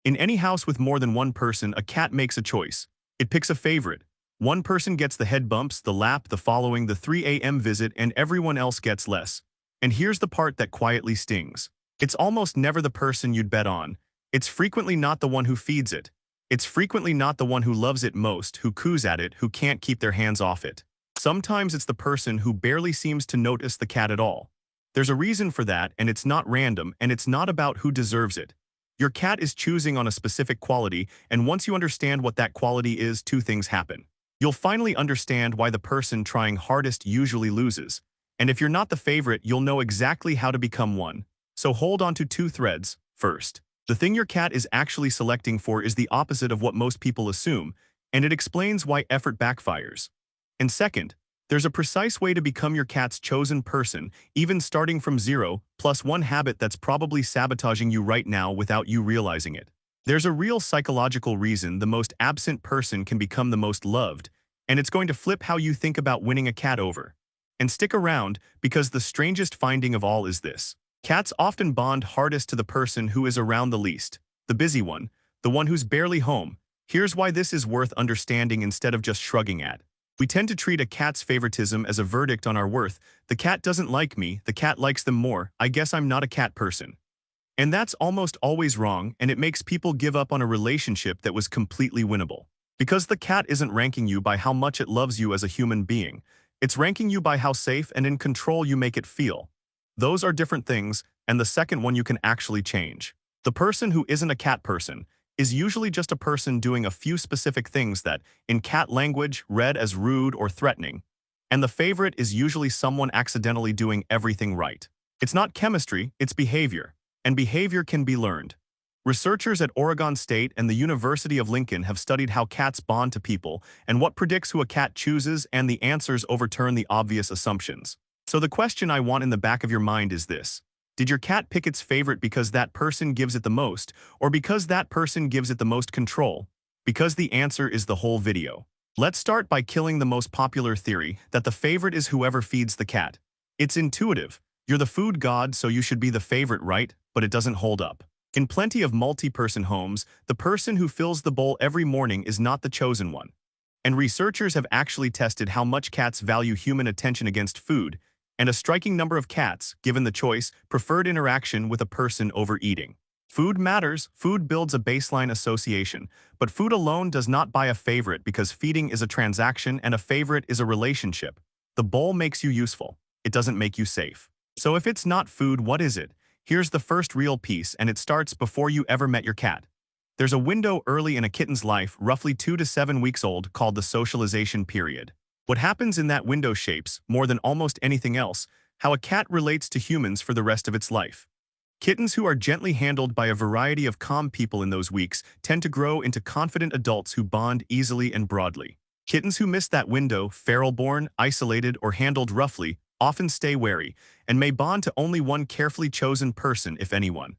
In any house with more than one person, a cat makes a choice. It picks a favorite. One person gets the head bumps, the lap, the following, the 3 a.m. visit, and everyone else gets less. And here's the part that quietly stings. It's almost never the person you'd bet on. It's frequently not the one who feeds it. It's frequently not the one who loves it most, who coos at it, who can't keep their hands off it. Sometimes it's the person who barely seems to notice the cat at all. There's a reason for that, and it's not random, and it's not about who deserves it. Your cat is choosing on a specific quality, and once you understand what that quality is, two things happen. You'll finally understand why the person trying hardest usually loses. And if you're not the favorite, you'll know exactly how to become one. So hold on to two threads. First, the thing your cat is actually selecting for is the opposite of what most people assume, and it explains why effort backfires. And second, there's a precise way to become your cat's chosen person, even starting from zero, plus one habit that's probably sabotaging you right now without you realizing it. There's a real psychological reason the most absent person can become the most loved, and it's going to flip how you think about winning a cat over. And stick around, because the strangest finding of all is this. Cats often bond hardest to the person who is around the least, the busy one, the one who's barely home. Here's why this is worth understanding instead of just shrugging at. We tend to treat a cat's favoritism as a verdict on our worth. The cat doesn't like me, the cat likes them more, I guess I'm not a cat person. And that's almost always wrong, and it makes people give up on a relationship that was completely winnable. Because the cat isn't ranking you by how much it loves you as a human being. It's ranking you by how safe and in control you make it feel. Those are different things, and the second one you can actually change. The person who isn't a cat person is usually just a person doing a few specific things that, in cat language, read as rude or threatening. And the favorite is usually someone accidentally doing everything right. It's not chemistry, it's behavior. And behavior can be learned. Researchers at Oregon State and the University of Lincoln have studied how cats bond to people and what predicts who a cat chooses, and the answers overturn the obvious assumptions. So the question I want in the back of your mind is this. Did your cat pick its favorite because that person gives it the most, or because that person gives it the most control? Because the answer is the whole video. Let's start by killing the most popular theory that the favorite is whoever feeds the cat. It's intuitive. You're the food god, so you should be the favorite, right? But it doesn't hold up. In plenty of multi-person homes, the person who fills the bowl every morning is not the chosen one. And researchers have actually tested how much cats value human attention against food, and a striking number of cats, given the choice, preferred interaction with a person over eating. Food matters, food builds a baseline association, but food alone does not buy a favorite, because feeding is a transaction and a favorite is a relationship. The bowl makes you useful. It doesn't make you safe. So if it's not food, what is it? Here's the first real piece, and it starts before you ever met your cat. There's a window early in a kitten's life, roughly 2 to 7 weeks old, called the socialization period. What happens in that window shapes, more than almost anything else, how a cat relates to humans for the rest of its life. Kittens who are gently handled by a variety of calm people in those weeks tend to grow into confident adults who bond easily and broadly. Kittens who miss that window, feral-born, isolated, or handled roughly, often stay wary, and may bond to only one carefully chosen person, if anyone.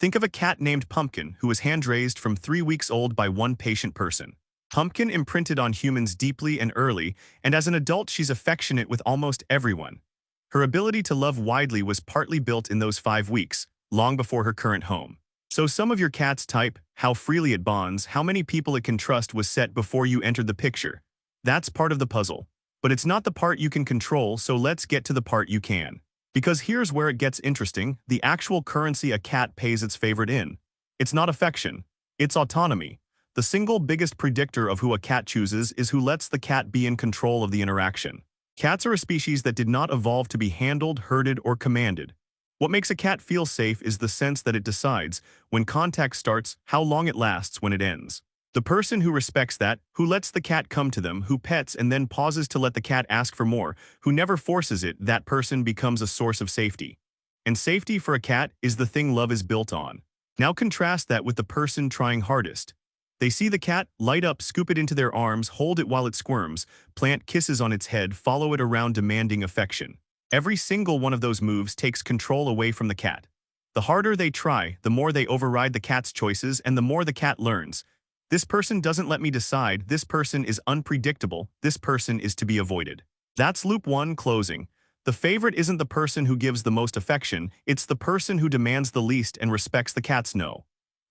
Think of a cat named Pumpkin, who was hand-raised from 3 weeks old by one patient person. Pumpkin imprinted on humans deeply and early, and as an adult she's affectionate with almost everyone. Her ability to love widely was partly built in those 5 weeks, long before her current home. So some of your cat's type, how freely it bonds, how many people it can trust, was set before you entered the picture. That's part of the puzzle. But it's not the part you can control, so let's get to the part you can. Because here's where it gets interesting, the actual currency a cat pays its favorite in. It's not affection. It's autonomy. The single biggest predictor of who a cat chooses is who lets the cat be in control of the interaction. Cats are a species that did not evolve to be handled, herded, or commanded. What makes a cat feel safe is the sense that it decides, when contact starts, how long it lasts when it ends. The person who respects that, who lets the cat come to them, who pets and then pauses to let the cat ask for more, who never forces it, that person becomes a source of safety. And safety for a cat is the thing love is built on. Now contrast that with the person trying hardest. They see the cat, light up, scoop it into their arms, hold it while it squirms, plant kisses on its head, follow it around demanding affection. Every single one of those moves takes control away from the cat. The harder they try, the more they override the cat's choices and the more the cat learns. This person doesn't let me decide, this person is unpredictable, this person is to be avoided. That's loop 1 closing. The favorite isn't the person who gives the most affection, it's the person who demands the least and respects the cat's no.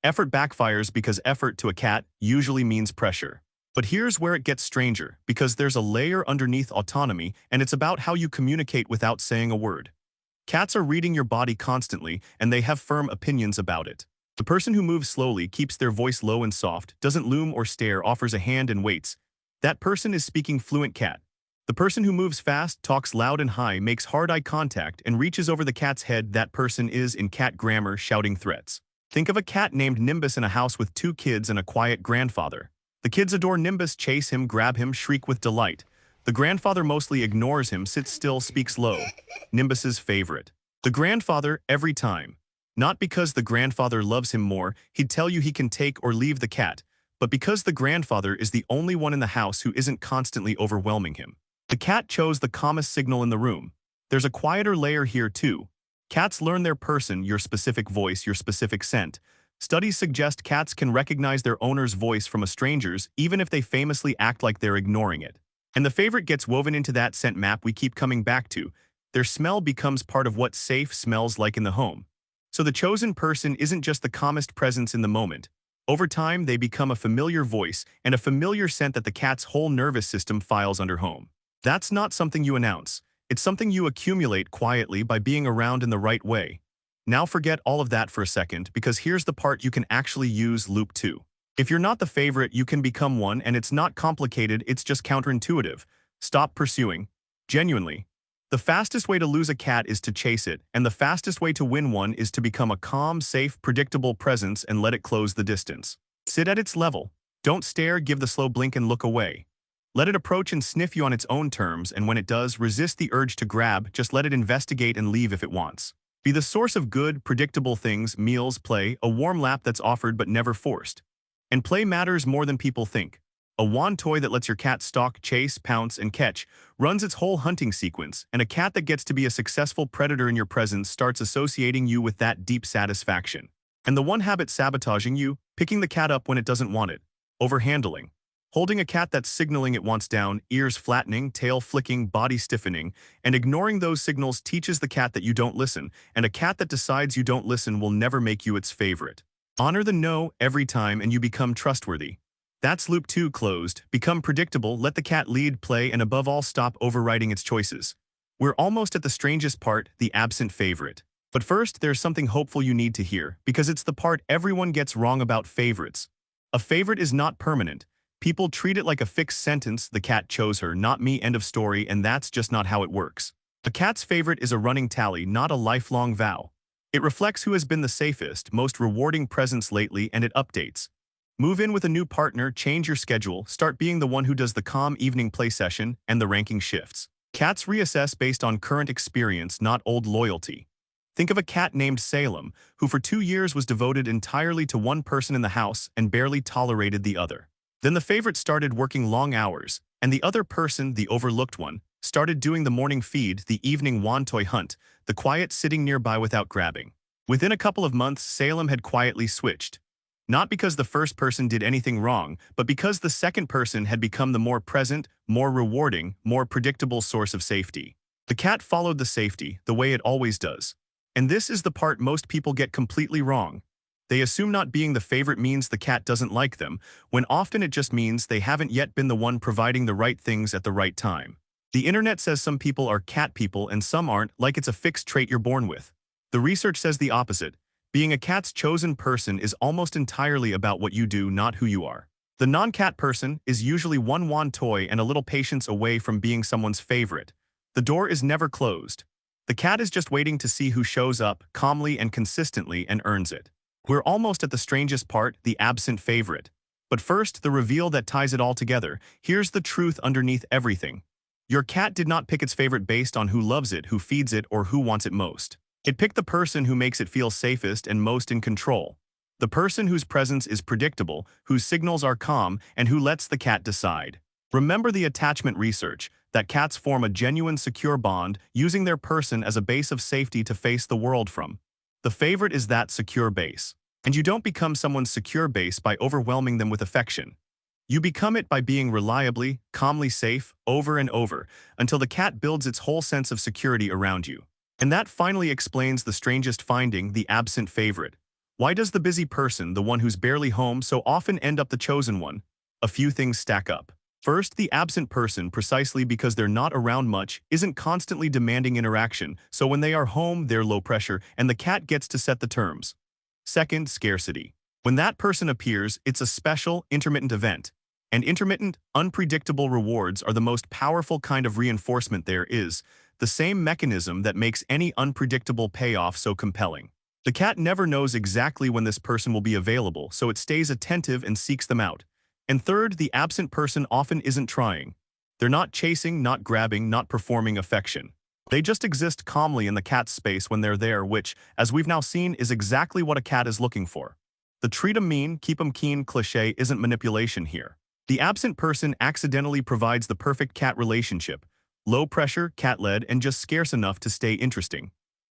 Effort backfires because effort to a cat usually means pressure. But here's where it gets stranger, because there's a layer underneath autonomy, and it's about how you communicate without saying a word. Cats are reading your body constantly, and they have firm opinions about it. The person who moves slowly, keeps their voice low and soft, doesn't loom or stare, offers a hand and waits. That person is speaking fluent cat. The person who moves fast, talks loud and high, makes hard eye contact, and reaches over the cat's head, that person is, in cat grammar, shouting threats. Think of a cat named Nimbus in a house with 2 kids and a quiet grandfather. The kids adore Nimbus, chase him, grab him, shriek with delight. The grandfather mostly ignores him, sits still, speaks low. Nimbus's favorite. The grandfather, every time. Not because the grandfather loves him more, he'd tell you he can take or leave the cat, but because the grandfather is the only one in the house who isn't constantly overwhelming him. The cat chose the calmest signal in the room. There's a quieter layer here too. Cats learn their person, your specific voice, your specific scent. Studies suggest cats can recognize their owner's voice from a stranger's, even if they famously act like they're ignoring it. And the favorite gets woven into that scent map we keep coming back to. Their smell becomes part of what safe smells like in the home. So the chosen person isn't just the calmest presence in the moment. Over time, they become a familiar voice and a familiar scent that the cat's whole nervous system files under home. That's not something you announce. It's something you accumulate quietly by being around in the right way. Now forget all of that for a second, because here's the part you can actually use loop 2. If you're not the favorite, you can become one, and it's not complicated, it's just counterintuitive. Stop pursuing. Genuinely. The fastest way to lose a cat is to chase it, and the fastest way to win one is to become a calm, safe, predictable presence and let it close the distance. Sit at its level. Don't stare, give the slow blink and look away. Let it approach and sniff you on its own terms, and when it does, resist the urge to grab, just let it investigate and leave if it wants. Be the source of good, predictable things, meals, play, a warm lap that's offered but never forced. And play matters more than people think. A wand toy that lets your cat stalk, chase, pounce, and catch runs its whole hunting sequence, and a cat that gets to be a successful predator in your presence starts associating you with that deep satisfaction. And the one habit sabotaging you, picking the cat up when it doesn't want it, overhandling. Holding a cat that's signaling it wants down, ears flattening, tail flicking, body stiffening, and ignoring those signals teaches the cat that you don't listen, and a cat that decides you don't listen will never make you its favorite. Honor the no every time and you become trustworthy. That's loop 2 closed. Become predictable, let the cat lead, play, and above all stop overriding its choices. We're almost at the strangest part, the absent favorite. But first, there's something hopeful you need to hear, because it's the part everyone gets wrong about favorites. A favorite is not permanent. People treat it like a fixed sentence, the cat chose her, not me, end of story, and that's just not how it works. A cat's favorite is a running tally, not a lifelong vow. It reflects who has been the safest, most rewarding presence lately, and it updates. Move in with a new partner, change your schedule, start being the one who does the calm evening play session, and the ranking shifts. Cats reassess based on current experience, not old loyalty. Think of a cat named Salem, who for 2 years was devoted entirely to one person in the house and barely tolerated the other. Then the favorite started working long hours, and the other person, the overlooked one, started doing the morning feed, the evening wand toy hunt, the quiet sitting nearby without grabbing. Within a couple of months, Salem had quietly switched. Not because the first person did anything wrong, but because the second person had become the more present, more rewarding, more predictable source of safety. The cat followed the safety, the way it always does. And this is the part most people get completely wrong. They assume not being the favorite means the cat doesn't like them, when often it just means they haven't yet been the one providing the right things at the right time. The internet says some people are cat people and some aren't, like it's a fixed trait you're born with. The research says the opposite. Being a cat's chosen person is almost entirely about what you do, not who you are. The non-cat person is usually one wand toy and a little patience away from being someone's favorite. The door is never closed. The cat is just waiting to see who shows up, calmly and consistently, and earns it. We're almost at the strangest part, the absent favorite. But first, the reveal that ties it all together. Here's the truth underneath everything. Your cat did not pick its favorite based on who loves it, who feeds it, or who wants it most. It picked the person who makes it feel safest and most in control. The person whose presence is predictable, whose signals are calm, and who lets the cat decide. Remember the attachment research, that cats form a genuine secure bond, using their person as a base of safety to face the world from. The favorite is that secure base. And you don't become someone's secure base by overwhelming them with affection. You become it by being reliably, calmly safe, over and over, until the cat builds its whole sense of security around you. And that finally explains the strangest finding, the absent favorite. Why does the busy person, the one who's barely home, so often end up the chosen one? A few things stack up. First, the absent person, precisely because they're not around much, isn't constantly demanding interaction, so when they are home, they're low pressure, and the cat gets to set the terms. Second, scarcity. When that person appears, it's a special, intermittent event. And intermittent, unpredictable rewards are the most powerful kind of reinforcement there is, the same mechanism that makes any unpredictable payoff so compelling. The cat never knows exactly when this person will be available, so it stays attentive and seeks them out. And third, the absent person often isn't trying. They're not chasing, not grabbing, not performing affection. They just exist calmly in the cat's space when they're there, which, as we've now seen, is exactly what a cat is looking for. The treat 'em mean, keep 'em keen cliché isn't manipulation here. The absent person accidentally provides the perfect cat relationship, low pressure, cat-led, and just scarce enough to stay interesting.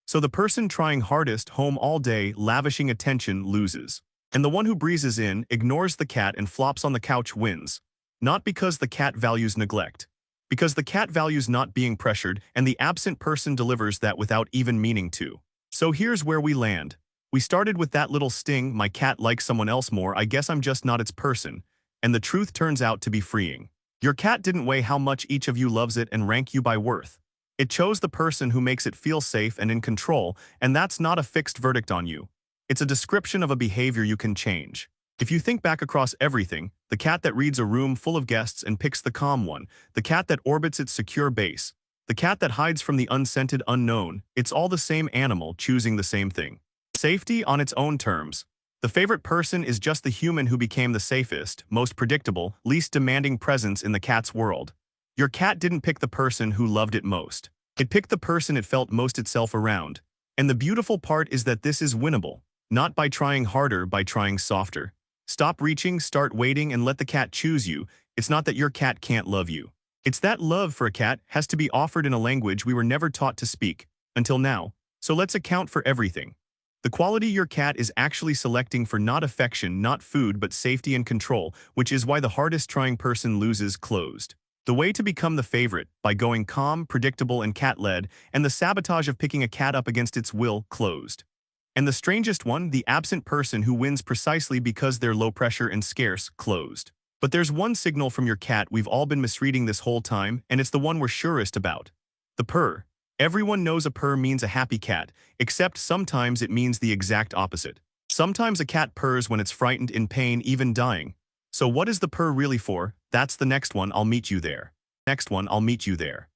So the person trying hardest, home all day, lavishing attention, loses. And the one who breezes in, ignores the cat, and flops on the couch wins. Not because the cat values neglect. Because the cat values not being pressured, and the absent person delivers that without even meaning to. So here's where we land. We started with that little sting, my cat likes someone else more, I guess I'm just not its person. And the truth turns out to be freeing. Your cat didn't weigh how much each of you loves it and rank you by worth. It chose the person who makes it feel safe and in control, and that's not a fixed verdict on you. It's a description of a behavior you can change. If you think back across everything, the cat that reads a room full of guests and picks the calm one, the cat that orbits its secure base, the cat that hides from the unscented unknown, it's all the same animal choosing the same thing. Safety on its own terms. The favorite person is just the human who became the safest, most predictable, least demanding presence in the cat's world. Your cat didn't pick the person who loved it most. It picked the person it felt most itself around. And the beautiful part is that this is winnable. Not by trying harder, by trying softer. Stop reaching, start waiting, and let the cat choose you. It's not that your cat can't love you. It's that love for a cat has to be offered in a language we were never taught to speak, until now. So let's account for everything. The quality your cat is actually selecting for not affection, not food, but safety and control, which is why the hardest trying person loses closed. The way to become the favorite, by going calm, predictable, and cat-led, and the sabotage of picking a cat up against its will, closed. And the strangest one, the absent person who wins precisely because they're low pressure and scarce, closed. But there's one signal from your cat we've all been misreading this whole time, and it's the one we're surest about. The purr. Everyone knows a purr means a happy cat, except sometimes it means the exact opposite. Sometimes a cat purrs when it's frightened, in pain, even dying. So what is the purr really for? That's the next one, I'll meet you there. Next one, I'll meet you there.